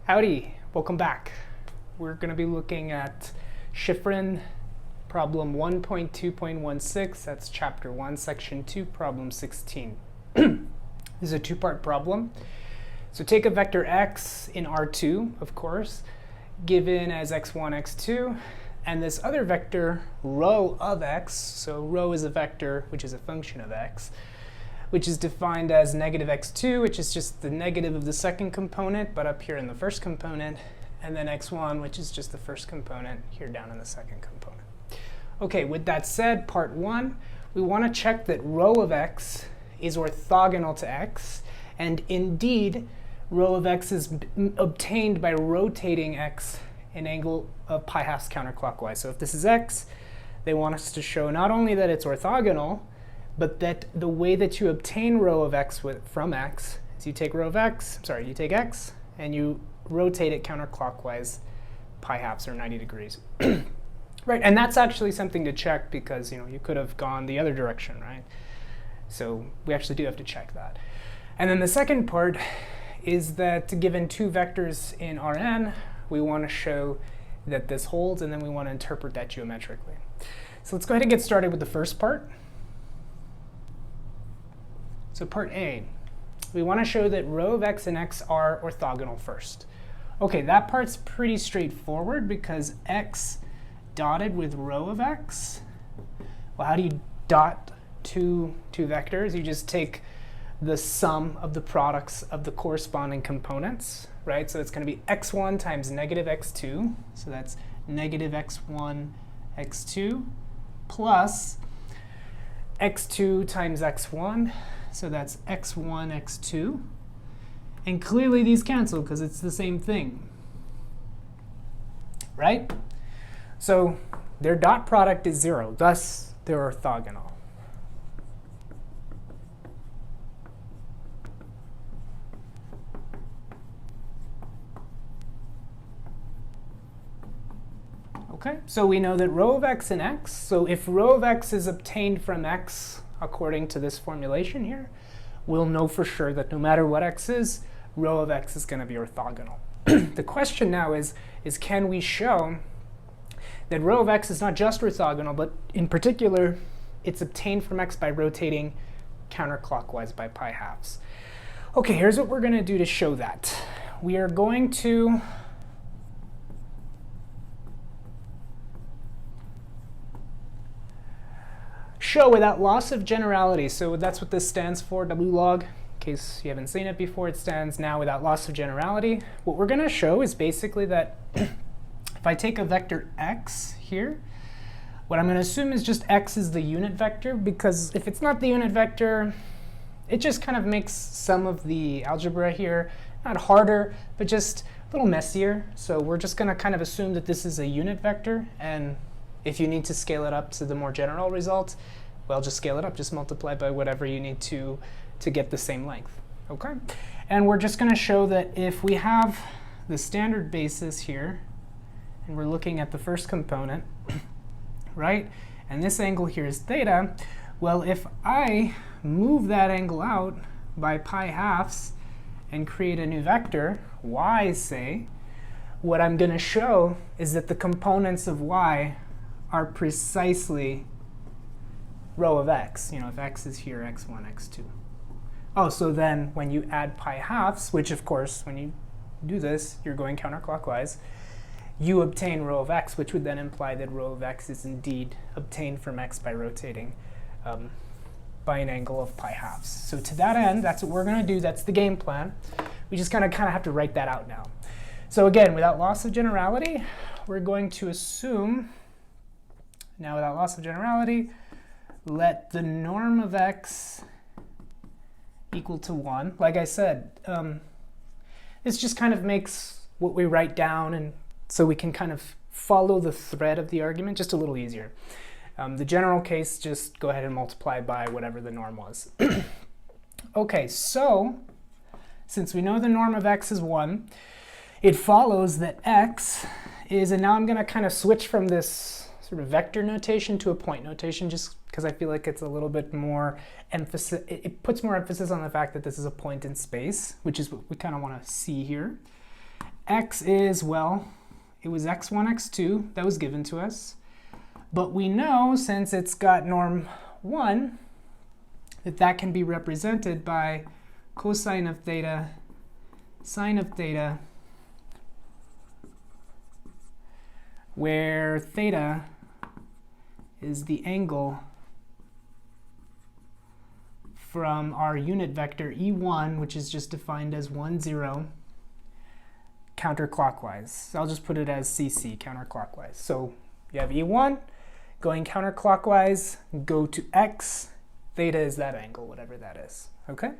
Howdy, welcome back. We're going to be looking at Shifrin problem 1.2.16. That's chapter 1, section 2, problem 16. This is a two-part problem. So take a vector x in R2, of course, given as x1, x2, and this other vector rho of x. So rho is a vector which is a function of x, which is defined as negative x2, which is just the negative of the second component, but up here in the first component, and then x1, which is just the first component here down in the second component. Okay, with that said, part one, we want to check that rho of x is orthogonal to x, and indeed, rho of x is obtained by rotating x an angle of pi halves counterclockwise. So if this is x, they want us to show not only that it's orthogonal, but that the way that you obtain rho of x from x is you take you take x, and you rotate it counterclockwise pi halves or 90 degrees. Right, and that's actually something to check because you could have gone the other direction, right? So we actually do have to check that. And then the second part is that given two vectors in Rn, we want to show that this holds, and then we want to interpret that geometrically. So let's go ahead and get started with the first part. So part A, we want to show that rho of x and x are orthogonal first. Okay, that part's pretty straightforward because x dotted with rho of x. Well, how do you dot two vectors? You just take the sum of the products of the corresponding components, right? So it's going to be x1 times negative x2. So that's negative x1, x2, plus x2 times x1. So that's x1, x2. And clearly these cancel because it's the same thing, right? So their dot product is 0, thus they're orthogonal. Okay, so we know that rho of x and x, so if rho of x is obtained from x according to this formulation here, we'll know for sure that no matter what x is, rho of x is going to be orthogonal. The question now is can we show that rho of x is not just orthogonal, but in particular, it's obtained from x by rotating counterclockwise by pi halves. Okay, here's what we're going to do to show that. We are going to show without loss of generality. So that's what this stands for, W log. In case you haven't seen it before, it stands now without loss of generality. What we're going to show is basically that if I take a vector x here, what I'm going to assume is just x is the unit vector, because if it's not the unit vector, it just kind of makes some of the algebra here not harder, but just a little messier. So we're just going to kind of assume that this is a unit vector, and if you need to scale it up to the more general result, well, just scale it up, just multiply by whatever you need to get the same length, okay? And we're just going to show that if we have the standard basis here, and we're looking at the first component, right? And this angle here is theta. Well, if I move that angle out by pi halves and create a new vector, y say, what I'm going to show is that the components of y are precisely rho of x. If x is here, x1, x2. Oh, so then when you add pi halves, which of course, when you do this, you're going counterclockwise, you obtain rho of x, which would then imply that rho of x is indeed obtained from x by rotating by an angle of pi halves. So to that end, that's what we're going to do. That's the game plan. We just kind of have to write that out now. So again, without loss of generality, we're going to assume, now without loss of generality, let the norm of x equal to 1. Like I said, this just kind of makes what we write down, and so we can kind of follow the thread of the argument just a little easier. The general case, just go ahead and multiply by whatever the norm was. Okay, so since we know the norm of x is 1, it follows that x is, and now I'm going to kind of switch from this sort of vector notation to a point notation, just because I feel like it's a little bit more emphasis, it puts more emphasis on the fact that this is a point in space, which is what we kind of want to see here. x is, well, it was x1, x2 that was given to us. But we know, since it's got norm 1, that that can be represented by cosine of theta, sine of theta, where theta is the angle from our unit vector E1, which is just defined as 1, 0, counterclockwise. So I'll just put it as CC, counterclockwise. So you have E1 going counterclockwise, go to x, theta is that angle, whatever that is, okay?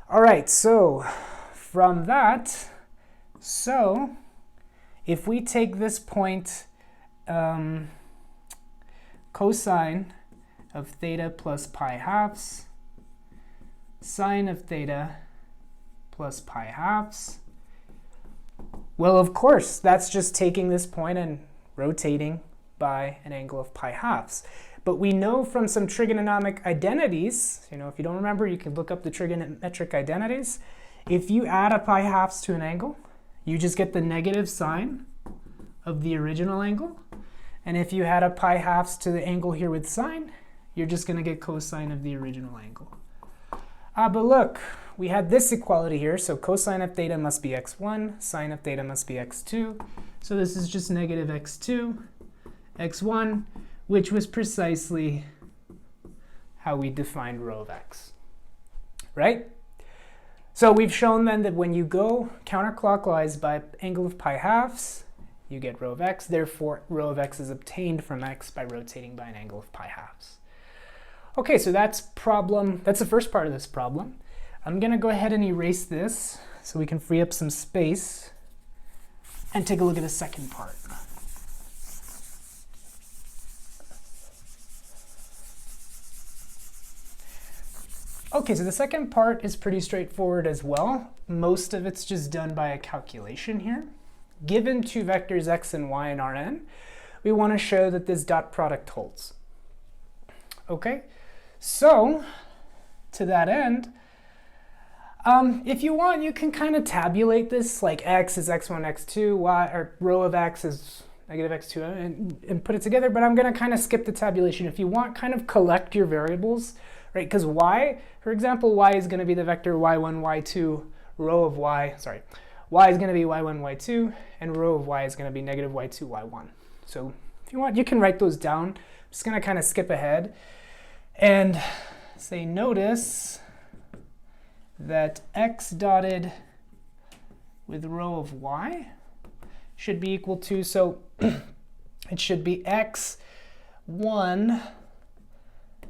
All right, so from that, so if we take this point cosine of theta plus pi halves, sine of theta plus pi halves, well, of course, that's just taking this point and rotating by an angle of pi halves. But we know from some trigonometric identities, if you don't remember, you can look up the trigonometric identities. If you add a pi halves to an angle, you just get the negative sign of the original angle. And if you add a pi halves to the angle here with sine, you're just going to get cosine of the original angle. But look, we had this equality here, so cosine of theta must be x1, sine of theta must be x2. So this is just negative x2, x1, which was precisely how we defined rho of x, right? So we've shown then that when you go counterclockwise by angle of pi halves, you get rho of x. Therefore, rho of x is obtained from x by rotating by an angle of pi halves. Okay, so that's the first part of this problem. I'm going to go ahead and erase this so we can free up some space and take a look at the second part. Okay, so the second part is pretty straightforward as well. Most of it's just done by a calculation here. Given two vectors x and y in Rn, we want to show that this dot product holds. Okay, so to that end, if you want, you can kind of tabulate this, like x is x1, x2, y, or rho of x is negative x2, and put it together, but I'm going to kind of skip the tabulation. If you want, kind of collect your variables, right? Because y, for example, y is going to be the vector y1, y2, rho of y, sorry, y is going to be y1, y2, and rho of y is going to be negative y2, y1. So if you want, you can write those down. I'm just going to kind of skip ahead and say, notice that x dotted with rho of y should be equal to, so it should be x1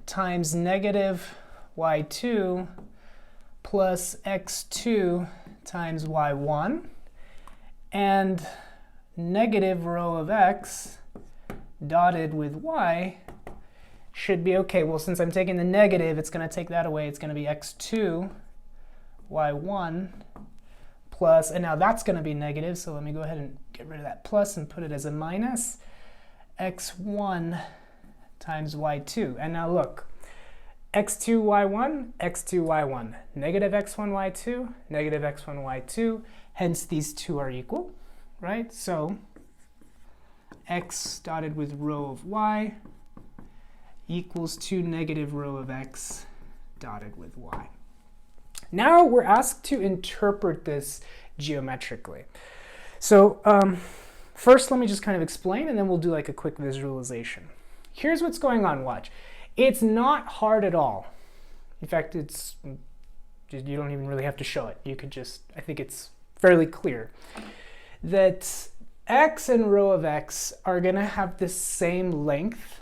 times negative y2 plus x2 times y1, and negative rho of x dotted with y should be, okay, well, since I'm taking the negative, it's going to take that away. It's going to be x2 y1 plus, and now that's going to be negative, so let me go ahead and get rid of that plus and put it as a minus, x1 times y2. And now look, x2 y1, x2 y1, negative x1 y2, negative x1 y2, hence these two are equal, right? So x dotted with rho of y equals to negative rho of x dotted with y. Now we're asked to interpret this geometrically. So first, let me just kind of explain, and then we'll do like a quick visualization. Here's what's going on, watch. It's not hard at all. In fact, you don't even really have to show it. You could just, I think it's fairly clear that x and rho of x are going to have the same length,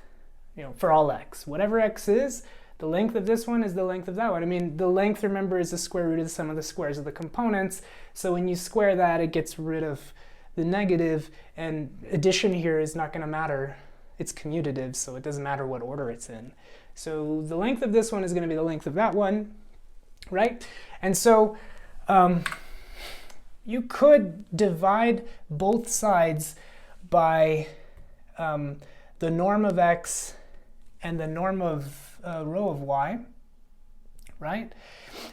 for all x. Whatever x is, the length of this one is the length of that one. I mean, the length, remember, is the square root of the sum of the squares of the components. So when you square that, it gets rid of the negative, and addition here is not going to matter. It's commutative, so it doesn't matter what order it's in. So the length of this one is going to be the length of that one, right? And so you could divide both sides by the norm of x and the norm of rho of y, right?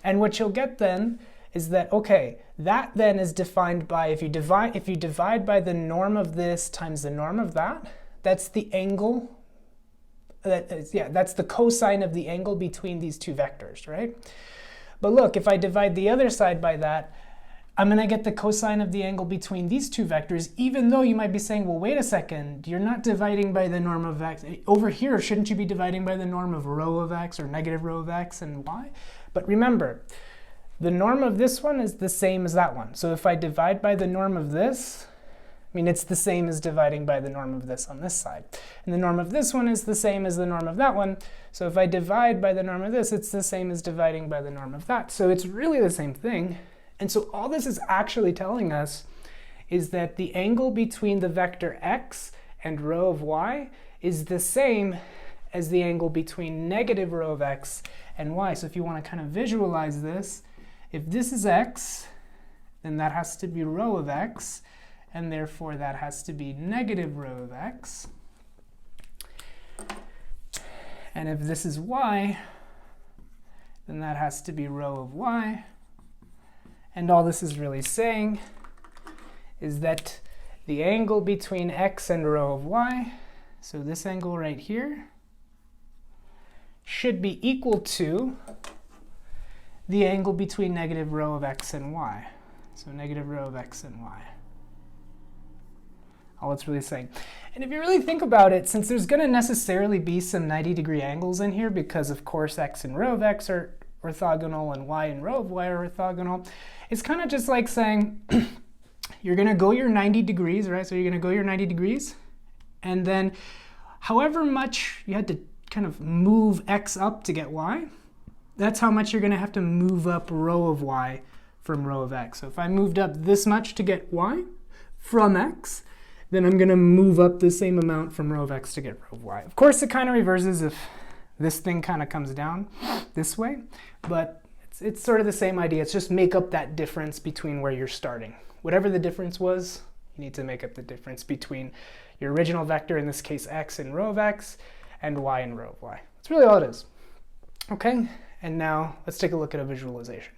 And what you'll get then is that, okay, that then is defined by, if you divide by the norm of this times the norm of that, that's the angle, that's the cosine of the angle between these two vectors, right? But look, if I divide the other side by that, I'm going to get the cosine of the angle between these two vectors, even though you might be saying, well, wait a second, you're not dividing by the norm of x. Over here, shouldn't you be dividing by the norm of rho of x or negative rho of x and y? But remember, the norm of this one is the same as that one. So if I divide by the norm of this, I mean, it's the same as dividing by the norm of this on this side. And the norm of this one is the same as the norm of that one. So if I divide by the norm of this, it's the same as dividing by the norm of that. So it's really the same thing. And so all this is actually telling us is that the angle between the vector x and rho of y is the same as the angle between negative rho of x and y. So if you want to kind of visualize this, if this is x, then that has to be rho of x, and therefore that has to be negative rho of x. And if this is y, then that has to be rho of y. And all this is really saying is that the angle between x and rho of y, so this angle right here, should be equal to the angle between negative rho of x and y. So negative rho of x and y. All it's really saying. And if you really think about it, since there's going to necessarily be some 90-degree angles in here, because of course x and rho of x are orthogonal and y and rho of y are orthogonal, it's kind of just like saying you're going to go your 90 degrees, right? So you're going to go your 90 degrees, and then however much you had to kind of move x up to get y, that's how much you're going to have to move up rho of y from rho of x. So if I moved up this much to get y from x, then I'm going to move up the same amount from rho of x to get rho of y. Of course, it kind of reverses if this thing kind of comes down this way, but it's sort of the same idea. It's just make up that difference between where you're starting. Whatever the difference was, you need to make up the difference between your original vector, in this case x and rho of x, and y and rho of y. That's really all it is. Okay, and now let's take a look at a visualization.